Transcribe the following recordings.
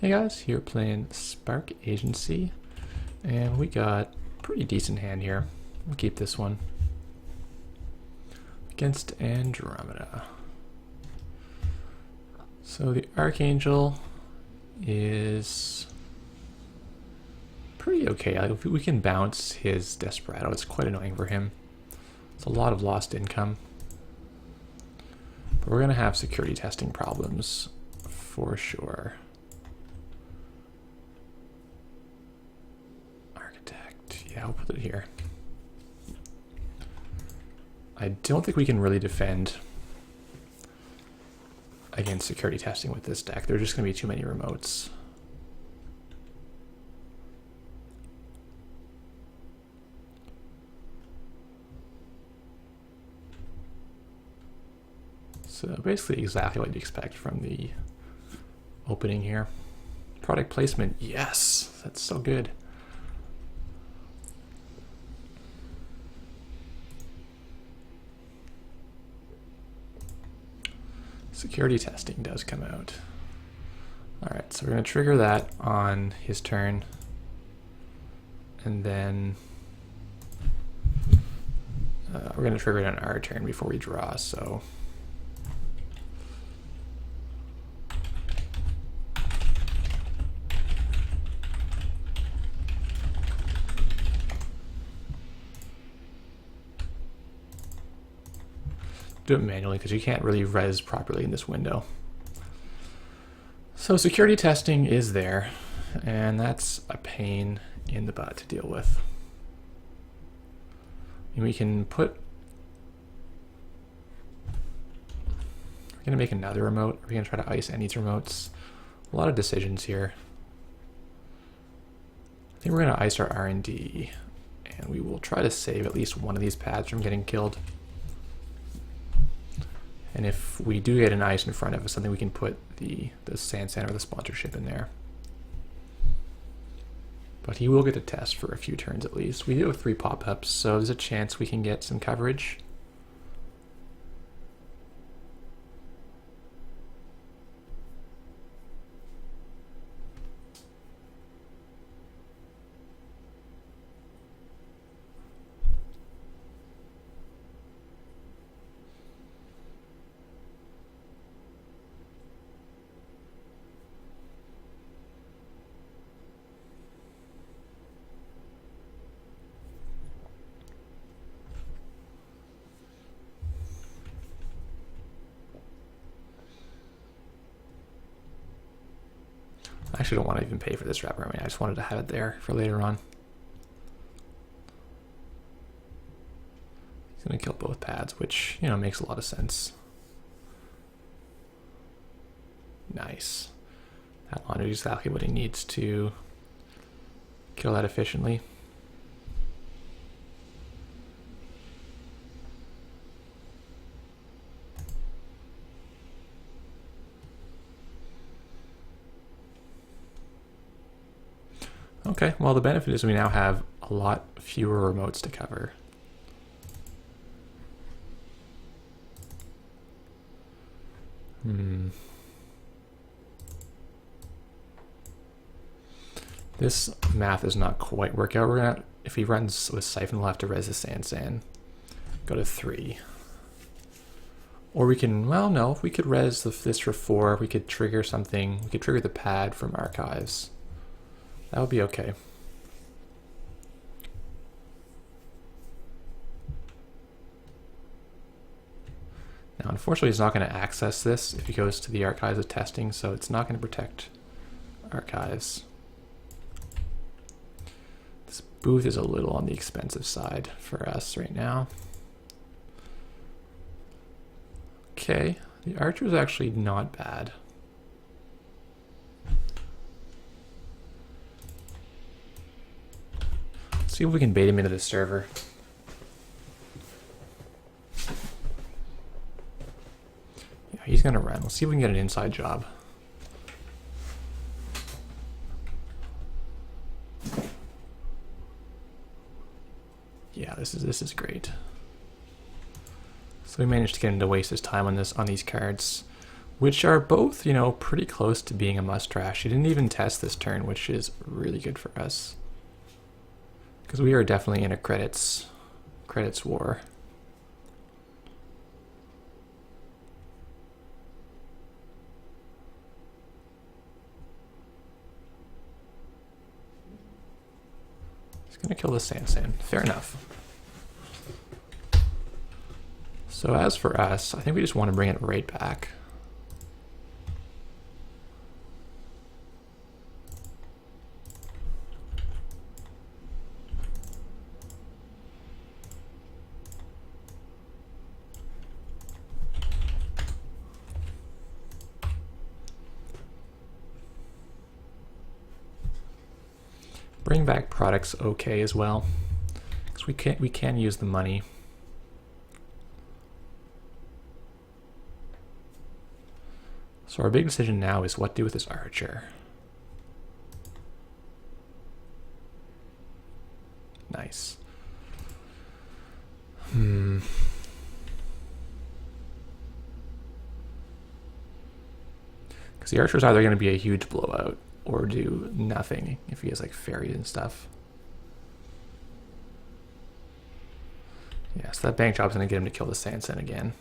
Hey guys, here playing Spark Agency, and we got a pretty decent hand here. We'll keep this one. Against Andromeda. So the Archangel is pretty okay. If we can bounce his Desperado, it's quite annoying for him. It's a lot of lost income. But we're going to have security testing problems for sure. Yeah, I'll put it here. I don't think we can really defend against security testing with this deck. There's just going to be too many remotes. So basically exactly what you'd expect from the opening here. Product placement, yes, that's so good. Security testing does come out. Alright, so we're going to trigger that on his turn. And then we're going to trigger it on our turn before we draw, so... do it manually because you can't really res properly in this window. So security testing is there, and that's a pain in the butt to deal with. And we can put... we're going to make another remote. We're going to try to ice any remotes. A lot of decisions here. I think we're going to ice our R&D, and we will try to save at least one of these pads from getting killed. And if we do get an ice in front of us, I think we can put the Sand Sand or the sponsorship in there. But he will get a test for a few turns at least. We do have 3 pop-ups, so there's a chance we can get some coverage. I actually don't want to even pay for this wrapper. I mean, I just wanted to have it there for later on. He's going to kill both pads, which, you know, makes a lot of sense. Nice. That launcher is exactly what he needs to kill that efficiently. Okay, well the benefit is we now have a lot fewer remotes to cover. This math does not quite work out. We're gonna, if he runs with Siphon, we'll have to res the Sand. Go to 3. Or we can, well no, if we could res this for 4, we could trigger something. We could trigger the pad from Archives. That would be okay. Now, unfortunately, he's not going to access this if he goes to the Archives of Testing, so it's not going to protect Archives. This booth is a little on the expensive side for us right now. Okay, the Archer is actually not bad. See if we can bait him into the server. Yeah, he's gonna run. Let's see if we can get an inside job. Yeah, this is great. So we managed to get him to waste his time on these cards. which are both, you know, pretty close to being a must trash. He didn't even test this turn, which is really good for us. Because we are definitely in a credits war. He's gonna kill the Sansan. Fair enough. So as for us, I think we just want to bring it right back. Bring back products okay as well, because we can use the money. So our big decision now is what to do with this archer. Nice. Because the archer is either going to be a huge blowout or do nothing if he has like fairies and stuff. Yeah, so that bank job's going to get him to kill the Sansan again.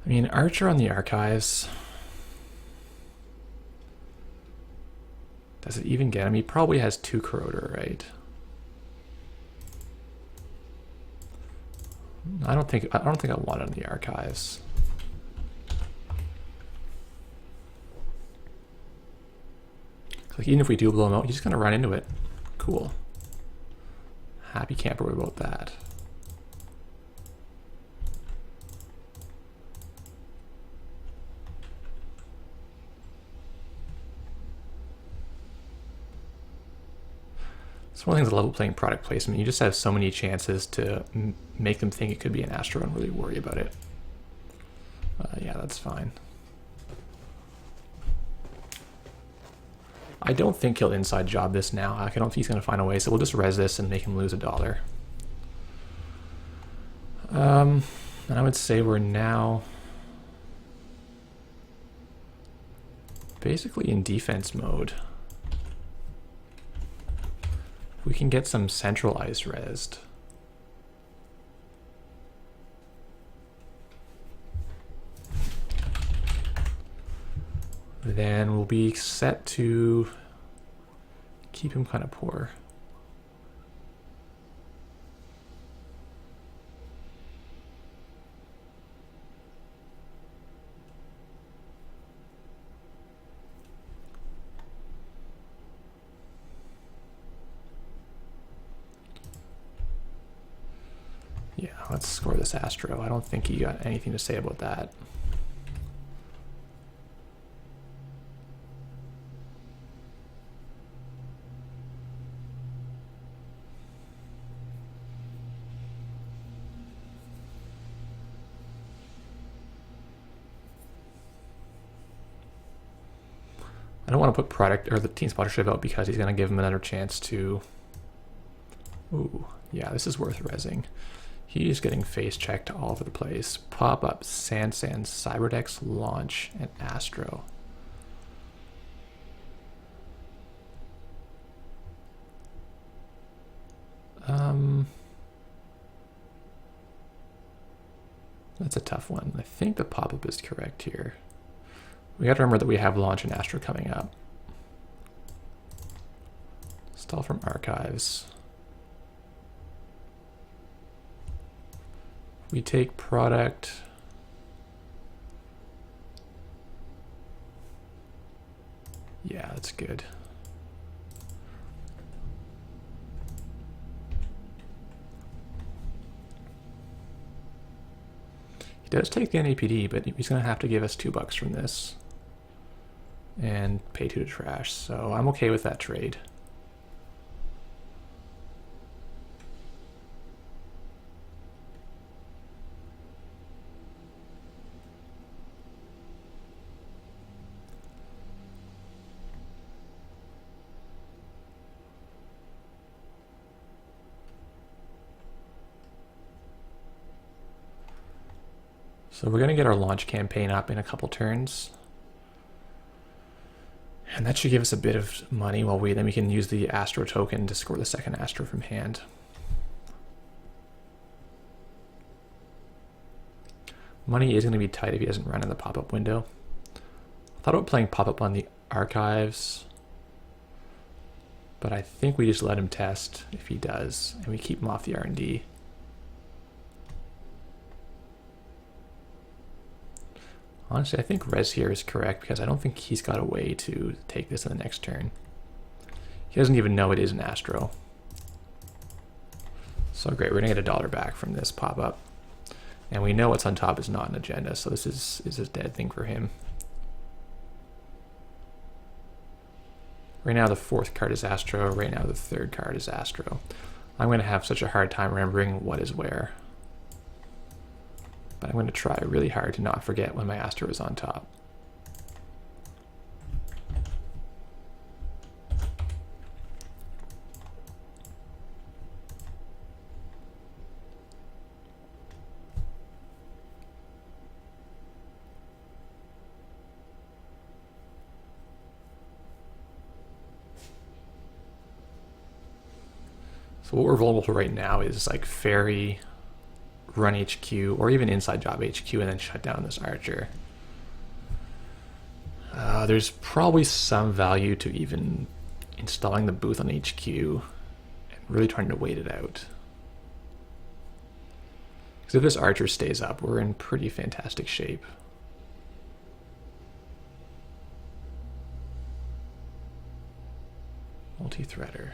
I mean, archer on the archives. Does it even get him? He probably has 2 corroder, right? I don't think I want it on the archives. Like even if we do blow him out, he's just gonna run into it. Cool. Happy camper about that. It's one of the things I love playing product placement. You just have so many chances to make them think it could be an Astro and really worry about it. Yeah, that's fine. I don't think he'll inside job this now. I don't think he's going to find a way, so we'll just res this and make him lose $1. And I would say we're now basically in defense mode. We can get some centralized resed. Then we'll be set to keep him kind of poor. Yeah, let's score this Astro. I don't think he got anything to say about that. I don't want to put product or the team sponsorship out because he's going to give him another chance to... Ooh, yeah, this is worth resing. He's getting face checked all over the place. Pop up, Sansan, Cyberdex, Launch, and Astro. That's a tough one. I think the pop-up is correct here. We got to remember that we have Launch and Astro coming up. Stall from archives. We take product. Yeah, that's good. He does take the NAPD, but he's going to have to give us $2 from this. And pay 2 to trash, so I'm okay with that trade. So we're going to get our launch campaign up in a couple turns. And that should give us a bit of money while then we can use the Astro token to score the second Astro from hand. Money is going to be tight if he doesn't run in the pop-up window. I thought about playing pop-up on the archives, but I think we just let him test if he does, and we keep him off the R&D. Honestly, I think res here is correct because I don't think he's got a way to take this in the next turn. He doesn't even know it is an Astro. So great, we're gonna get $1 back from this pop-up. And we know what's on top is not an agenda, so this is a dead thing for him. Right now the fourth card is Astro, right now the third card is Astro. I'm gonna have such a hard time remembering what is where. But I'm going to try really hard to not forget when my Astro is on top. So what we're vulnerable to right now is like Fairy, run HQ, or even inside job HQ and then shut down this archer. There's probably some value to even installing the booth on HQ and really trying to wait it out. Because if this archer stays up, we're in pretty fantastic shape. Multi-threader.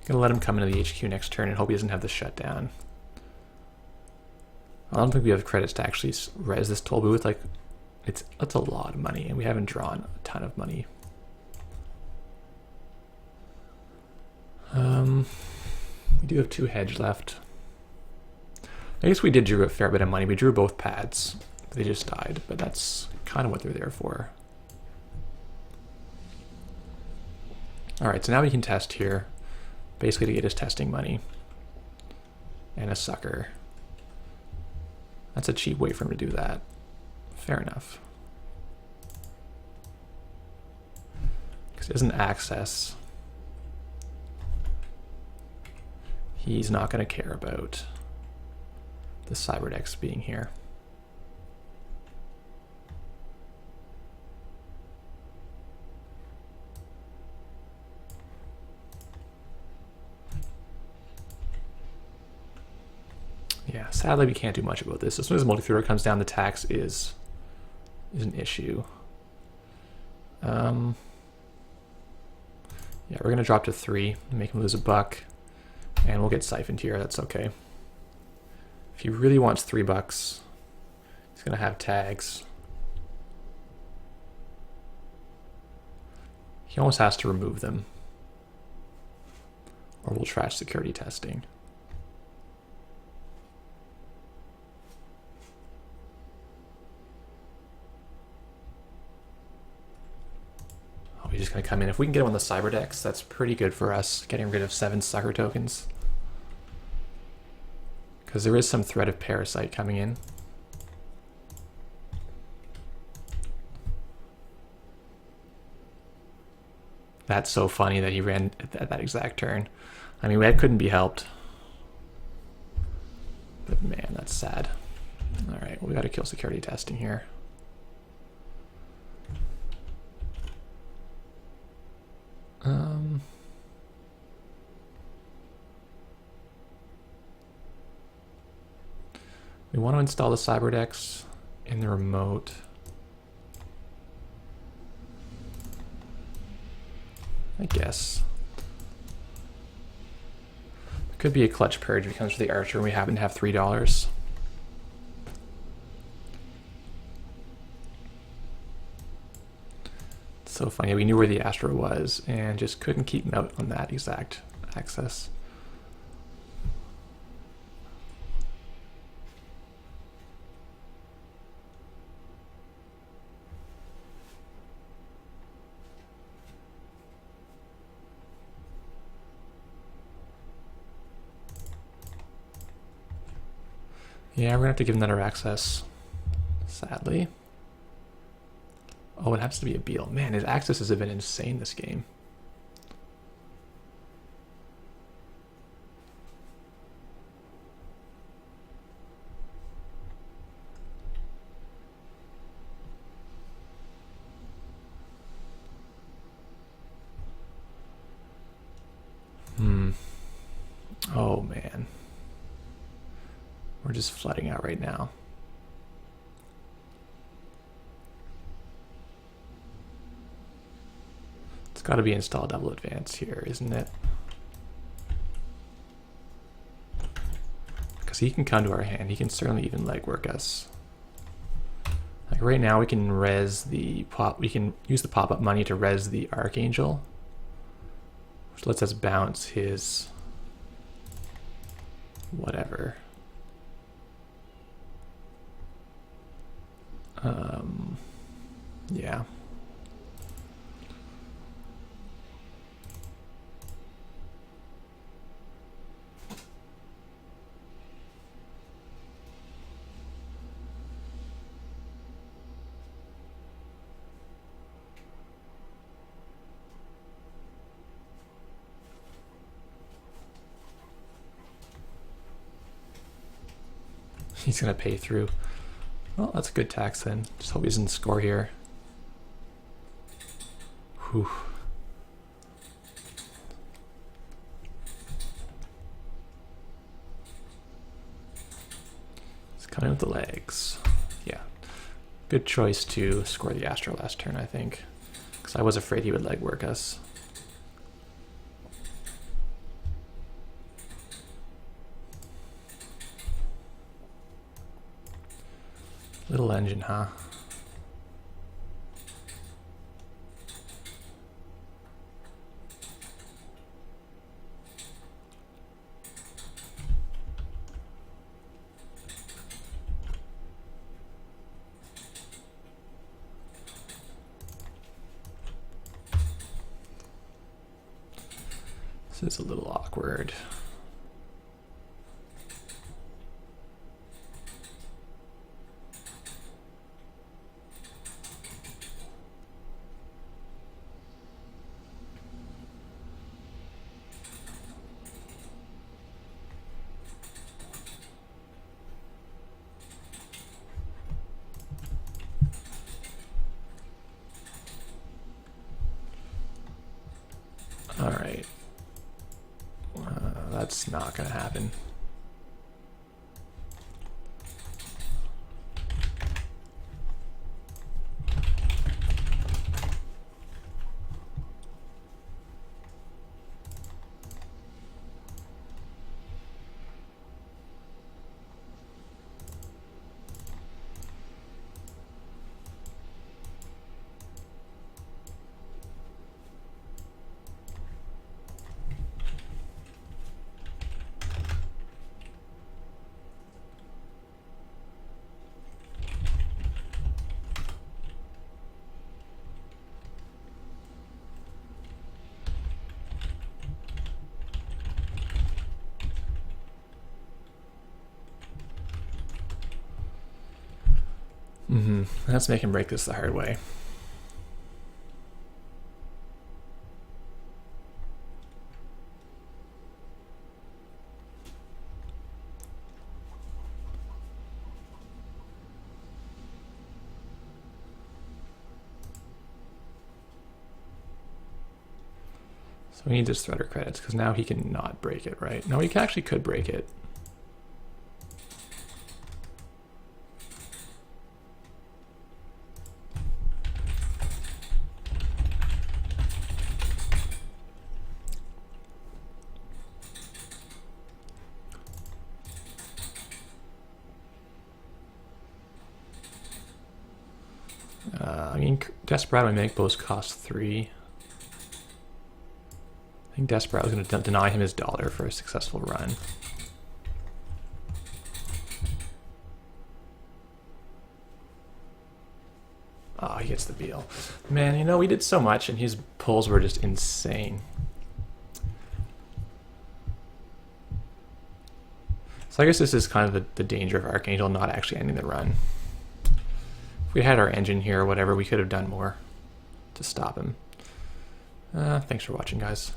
Gonna let him come into the HQ next turn and hope he doesn't have the shutdown. I don't think we have credits to actually res this toll booth. Like, that's a lot of money, and we haven't drawn a ton of money. We do have 2 hedge left. I guess we did drew a fair bit of money. We drew both pads. They just died, but that's kind of what they're there for. All right, so now we can test here. Basically to get his testing money. And a sucker. That's a cheap way for him to do that. Fair enough. Because he doesn't access. He's not going to care about the Cyberdex being here. Yeah, sadly we can't do much about this. As soon as multi-thrower comes down, the tax is an issue. Yeah, we're gonna drop to 3 and make him lose $1, and we'll get siphoned here. That's okay. If he really wants $3, he's gonna have tags. He almost has to remove them, or we'll trash security testing. He's just going to come in. If we can get him on the Cyberdex, that's pretty good for us, getting rid of 7 sucker tokens. Because there is some threat of Parasite coming in. That's so funny that he ran at that exact turn. I mean, that couldn't be helped. But man, that's sad. Alright, well, we got to kill security testing here. We want to install the Cyberdex in the remote. I guess. It could be a clutch purge if it comes to the archer and we happen to have $3. It's so funny. We knew where the Astro was and just couldn't keep him out on that exact access. Yeah, we're gonna have to give him better access, sadly. Oh, it happens to be a Beal. Man, his accesses have been insane this game. Oh man. We're just flooding out right now. It's got to be install double advance here, isn't it? Because he can come to our hand. He can certainly even legwork us. Like right now, we can res the pop. We can use the pop-up money to res the Archangel, which lets us bounce his whatever. Yeah. He's gonna pay through. Well, that's a good tax then. Just hope he doesn't score here. Whew. He's coming with the legs. Yeah. Good choice to score the Astro last turn, I think. Because I was afraid he would legwork us. Little engine, huh? This is a little awkward. All right. That's not gonna happen. Let's make him break this the hard way. So we need this threader credits because now he can not break it, right? No, he actually could break it. I mean, Desperado and Make both cost 3. I think Desperado is going to deny him his dollar for a successful run. Oh, he gets the Beal. Man, you know, we did so much and his pulls were just insane. So I guess this is kind of the danger of Archangel not actually ending the run. If we had our engine here or whatever, we could have done more to stop him. Thanks for watching, guys.